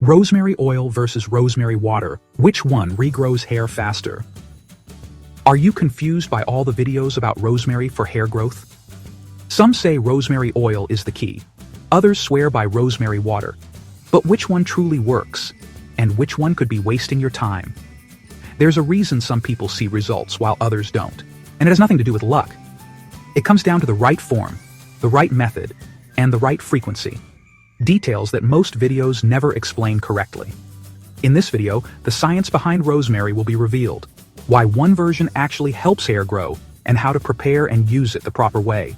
Rosemary oil versus rosemary water. Which one regrows hair faster? Are you confused by all the videos about rosemary for hair growth? Some say rosemary oil is the key. Others swear by rosemary water. But which one truly works? And which one could be wasting your time? There's a reason some people see results while others don't. And it has nothing to do with luck. It comes down to the right form, the right method, and the right frequency. Details that most videos never explain correctly. In this video, the science behind rosemary will be revealed, why one version actually helps hair grow, and how to prepare and use it the proper way.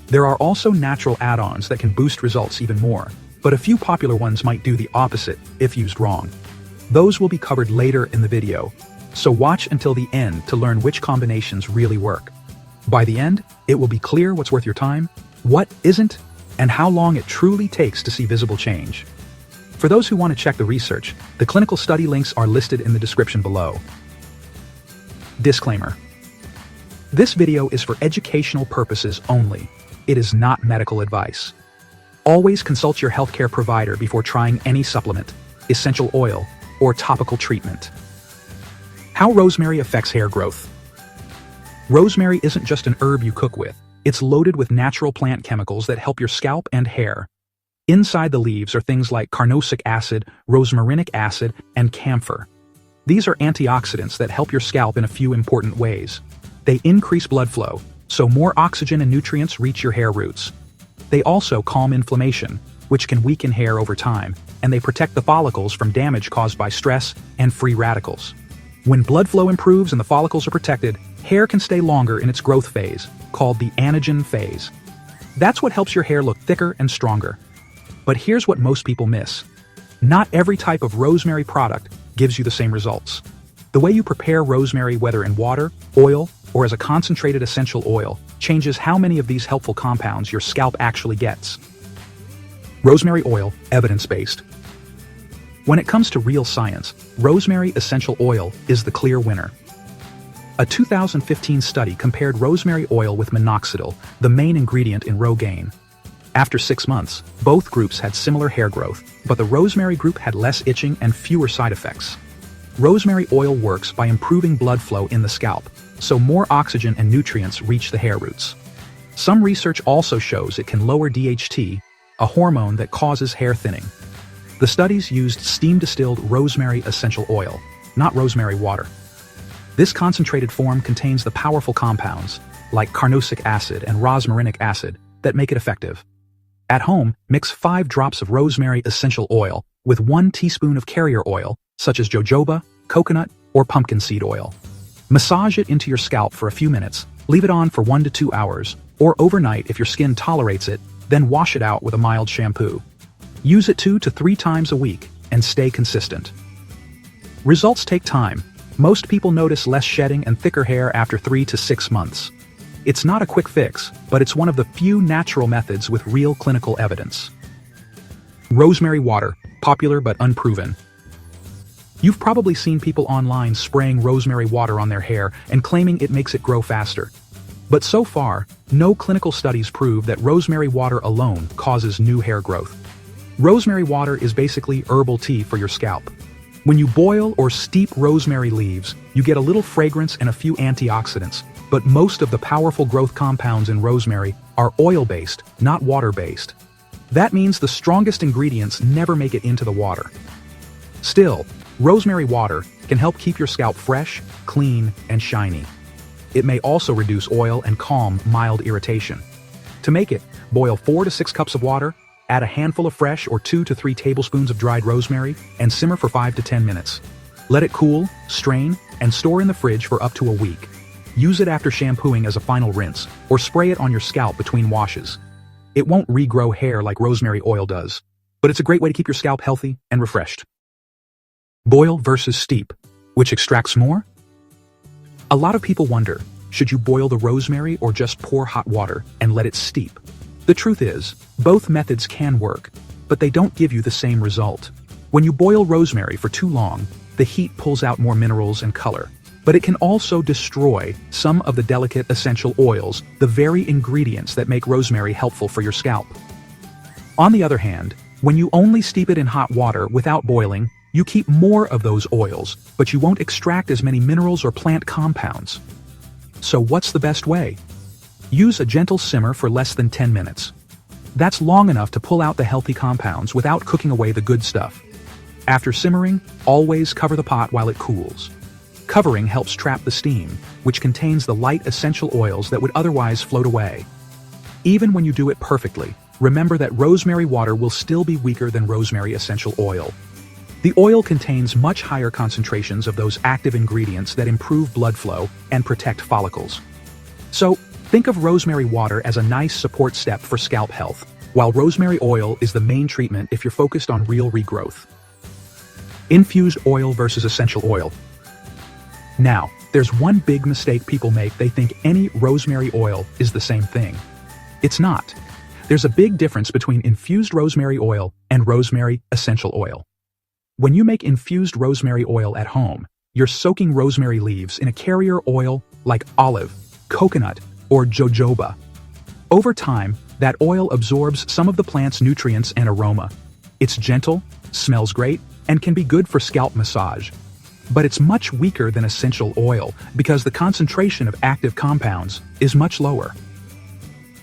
There are also natural add-ons that can boost results even more, but a few popular ones might do the opposite if used wrong. Those will be covered later in the video, so watch until the end to learn which combinations really work. By the end, it will be clear what's worth your time, what isn't, and how long it truly takes to see visible change. For those who want to check the research, the clinical study links are listed in the description below. Disclaimer. This video is for educational purposes only. It is not medical advice. Always consult your healthcare provider before trying any supplement, essential oil, or topical treatment. How rosemary affects hair growth. Rosemary isn't just an herb you cook with. It's loaded with natural plant chemicals that help your scalp and hair. Inside the leaves are things like carnosic acid, rosmarinic acid, and camphor. These are antioxidants that help your scalp in a few important ways. They increase blood flow, so more oxygen and nutrients reach your hair roots. They also calm inflammation, which can weaken hair over time, and they protect the follicles from damage caused by stress and free radicals. When blood flow improves and the follicles are protected, hair can stay longer in its growth phase, called the anagen phase. That's what helps your hair look thicker and stronger. But here's what most people miss. Not every type of rosemary product gives you the same results. The way you prepare rosemary, whether in water, oil, or as a concentrated essential oil, changes how many of these helpful compounds your scalp actually gets. Rosemary oil, evidence-based. When it comes to real science, rosemary essential oil is the clear winner. A 2015 study compared rosemary oil with minoxidil, the main ingredient in Rogaine. After 6 months, both groups had similar hair growth, but the rosemary group had less itching and fewer side effects. Rosemary oil works by improving blood flow in the scalp, so more oxygen and nutrients reach the hair roots. Some research also shows it can lower DHT, a hormone that causes hair thinning. The studies used steam-distilled rosemary essential oil, not rosemary water. This concentrated form contains the powerful compounds, like carnosic acid and rosmarinic acid, that make it effective. At home, mix 5 drops of rosemary essential oil with 1 teaspoon of carrier oil, such as jojoba, coconut, or pumpkin seed oil. Massage it into your scalp for a few minutes, leave it on for 1 to 2 hours, or overnight if your skin tolerates it, then wash it out with a mild shampoo. Use it 2 to 3 times a week, and stay consistent. Results take time. Most people notice less shedding and thicker hair after 3 to 6 months. It's not a quick fix, but it's one of the few natural methods with real clinical evidence. Rosemary water, popular but unproven. You've probably seen people online spraying rosemary water on their hair and claiming it makes it grow faster. But so far, no clinical studies prove that rosemary water alone causes new hair growth. Rosemary water is basically herbal tea for your scalp. When you boil or steep rosemary leaves, you get a little fragrance and a few antioxidants, but most of the powerful growth compounds in rosemary are oil-based, not water-based. That means the strongest ingredients never make it into the water. Still, rosemary water can help keep your scalp fresh, clean, and shiny. It may also reduce oil and calm mild irritation. To make it, boil 4 to 6 cups of water, add a handful of fresh or 2 to 3 tablespoons of dried rosemary, and simmer for 5 to 10 minutes. Let it cool, strain, and store in the fridge for up to a week. Use it after shampooing as a final rinse, or spray it on your scalp between washes. It won't regrow hair like rosemary oil does, but it's a great way to keep your scalp healthy and refreshed. Boil versus steep. Which extracts more? A lot of people wonder, should you boil the rosemary or just pour hot water and let it steep? The truth is, both methods can work, but they don't give you the same result. When you boil rosemary for too long, the heat pulls out more minerals and color, but it can also destroy some of the delicate essential oils, the very ingredients that make rosemary helpful for your scalp. On the other hand, When you only steep it in hot water without boiling, you keep more of those oils, but you won't extract as many minerals or plant compounds. So what's the best way? Use a gentle simmer for less than 10 minutes. That's long enough to pull out the healthy compounds without cooking away the good stuff. After simmering, always cover the pot while it cools. Covering helps trap the steam, which contains the light essential oils that would otherwise float away. Even when you do it perfectly, remember that rosemary water will still be weaker than rosemary essential oil. The oil contains much higher concentrations of those active ingredients that improve blood flow and protect follicles. So, think of rosemary water as a nice support step for scalp health, while rosemary oil is the main treatment if you're focused on real regrowth. Infused oil versus essential oil. Now, there's one big mistake people make. They think any rosemary oil is the same thing. It's not. There's a big difference between infused rosemary oil and rosemary essential oil. When you make infused rosemary oil at home, you're soaking rosemary leaves in a carrier oil like olive, coconut, or jojoba. Over time, that oil absorbs some of the plant's nutrients and aroma. It's gentle, smells great, and can be good for scalp massage. But it's much weaker than essential oil because the concentration of active compounds is much lower.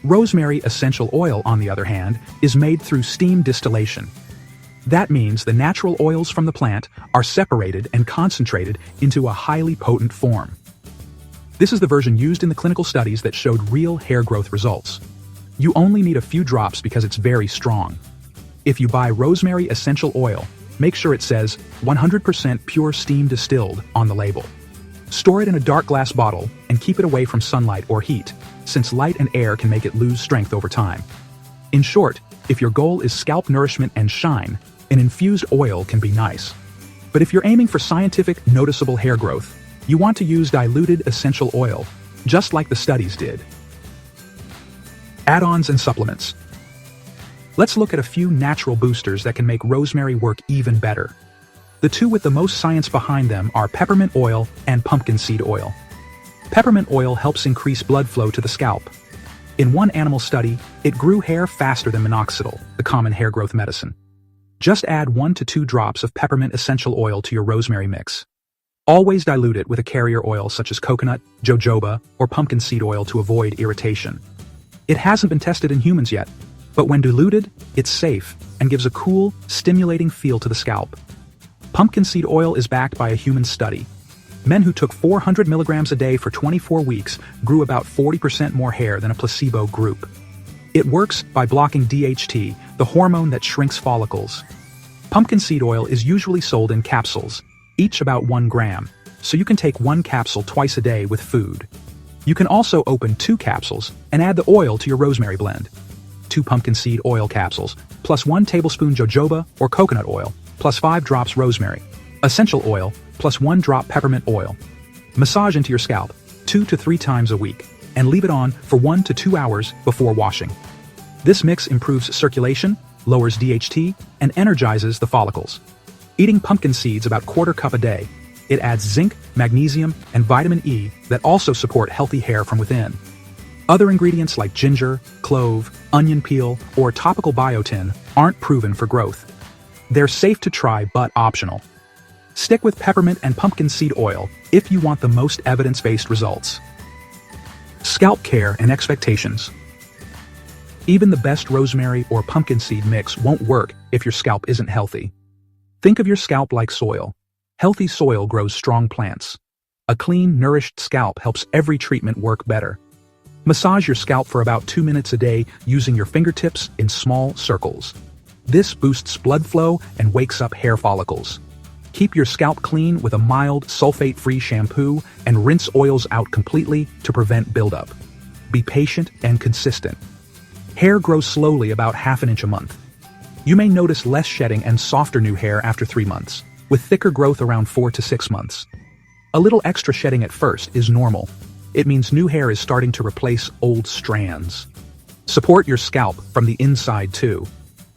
Rosemary essential oil, on the other hand, is made through steam distillation. That means the natural oils from the plant are separated and concentrated into a highly potent form. This is the version used in the clinical studies that showed real hair growth results. You only need a few drops because it's very strong. If you buy rosemary essential oil, make sure it says 100% pure steam distilled on the label. Store it in a dark glass bottle and keep it away from sunlight or heat, since light and air can make it lose strength over time. In short, if your goal is scalp nourishment and shine, an infused oil can be nice. But if you're aiming for scientific, noticeable hair growth, you want to use diluted essential oil, just like the studies did. Add-ons and supplements. Let's look at a few natural boosters that can make rosemary work even better. The two with the most science behind them are peppermint oil and pumpkin seed oil. Peppermint oil helps increase blood flow to the scalp. In one animal study, it grew hair faster than minoxidil, the common hair growth medicine. Just add 1 to 2 drops of peppermint essential oil to your rosemary mix. Always dilute it with a carrier oil such as coconut, jojoba, or pumpkin seed oil to avoid irritation. It hasn't been tested in humans yet, but when diluted, it's safe and gives a cool, stimulating feel to the scalp. Pumpkin seed oil is backed by a human study. Men who took 400 milligrams a day for 24 weeks grew about 40% more hair than a placebo group. It works by blocking DHT, the hormone that shrinks follicles. Pumpkin seed oil is usually sold in capsules, each about 1 gram, so you can take 1 capsule twice a day with food. You can also open 2 capsules and add the oil to your rosemary blend. 2 pumpkin seed oil capsules, plus 1 tablespoon jojoba or coconut oil, plus 5 drops rosemary, essential oil, plus 1 drop peppermint oil. Massage into your scalp 2 to 3 times a week, and leave it on for 1 to 2 hours before washing. This mix improves circulation, lowers DHT, and energizes the follicles. Eating pumpkin seeds about 1/4 cup a day, it adds zinc, magnesium, and vitamin E that also support healthy hair from within. Other ingredients like ginger, clove, onion peel, or topical biotin aren't proven for growth. They're safe to try but optional. Stick with peppermint and pumpkin seed oil if you want the most evidence-based results. Scalp care and expectations. Even the best rosemary or pumpkin seed mix won't work if your scalp isn't healthy. Think of your scalp like soil. Healthy soil grows strong plants. A clean, nourished scalp helps every treatment work better. Massage your scalp for about 2 minutes a day using your fingertips in small circles. This boosts blood flow and wakes up hair follicles. Keep your scalp clean with a mild, sulfate-free shampoo and rinse oils out completely to prevent buildup. Be patient and consistent. Hair grows slowly, about 1/2 inch a month. You may notice less shedding and softer new hair after 3 months, with thicker growth around 4 to 6 months. A little extra shedding at first is normal. It means new hair is starting to replace old strands. Support your scalp from the inside too.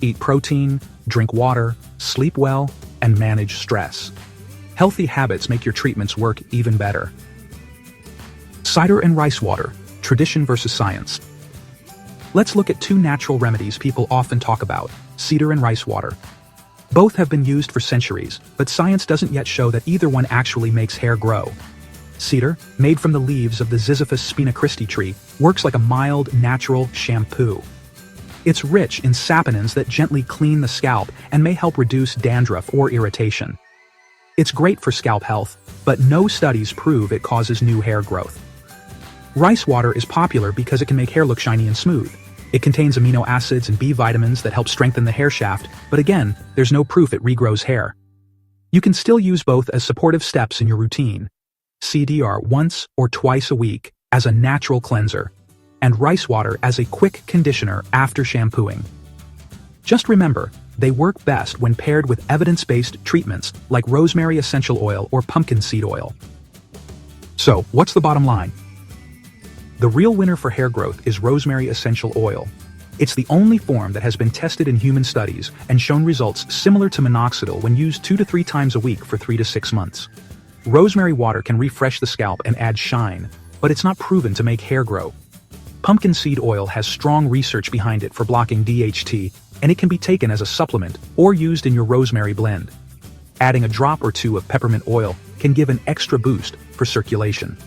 Eat protein, drink water, sleep well, and manage stress. Healthy habits make your treatments work even better. Cider and rice water, tradition versus science. Let's look at 2 natural remedies people often talk about: cedar and rice water. Both have been used for centuries, but science doesn't yet show that either one actually makes hair grow. Cedar, made from the leaves of the Ziziphus spinacristi tree, works like a mild, natural shampoo. It's rich in saponins that gently clean the scalp and may help reduce dandruff or irritation. It's great for scalp health, but no studies prove it causes new hair growth. Rice water is popular because it can make hair look shiny and smooth. It contains amino acids and B vitamins that help strengthen the hair shaft, but again, there's no proof it regrows hair. You can still use both as supportive steps in your routine. CDR once or twice a week as a natural cleanser, and rice water as a quick conditioner after shampooing. Just remember, they work best when paired with evidence-based treatments like rosemary essential oil or pumpkin seed oil. So, what's the bottom line? The real winner for hair growth is rosemary essential oil. It's the only form that has been tested in human studies and shown results similar to minoxidil when used 2 to 3 times a week for 3 to 6 months. Rosemary water can refresh the scalp and add shine, but it's not proven to make hair grow. Pumpkin seed oil has strong research behind it for blocking DHT, and it can be taken as a supplement or used in your rosemary blend. Adding a drop or two of peppermint oil can give an extra boost for circulation.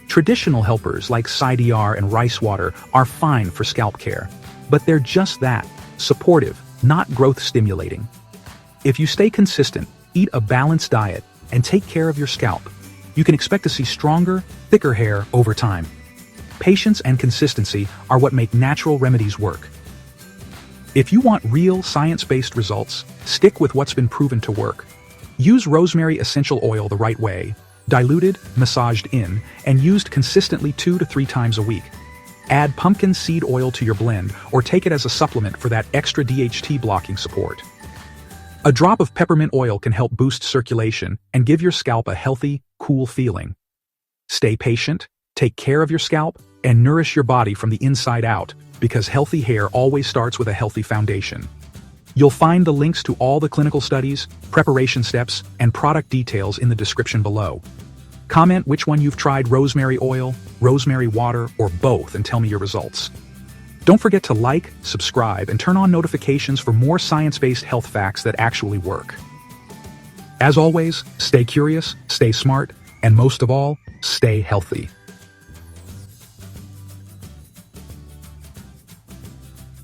Traditional helpers like CDR and rice water are fine for scalp care, but they're just that, supportive, not growth stimulating. If you stay consistent, eat a balanced diet, and take care of your scalp, you can expect to see stronger, thicker hair over time. Patience and consistency are what make natural remedies work. If you want real science-based results, stick with what's been proven to work. Use rosemary essential oil the right way, diluted, massaged in, and used consistently 2 to 3 times a week. Add pumpkin seed oil to your blend or take it as a supplement for that extra DHT blocking support. A drop of peppermint oil can help boost circulation and give your scalp a healthy, cool feeling. Stay patient, take care of your scalp, and nourish your body from the inside out, because healthy hair always starts with a healthy foundation. You'll find the links to all the clinical studies, preparation steps, and product details in the description below. Comment which one you've tried: rosemary oil, rosemary water, or both, and tell me your results. Don't forget to like, subscribe, and turn on notifications for more science-based health facts that actually work. As always, stay curious, stay smart, and most of all, stay healthy.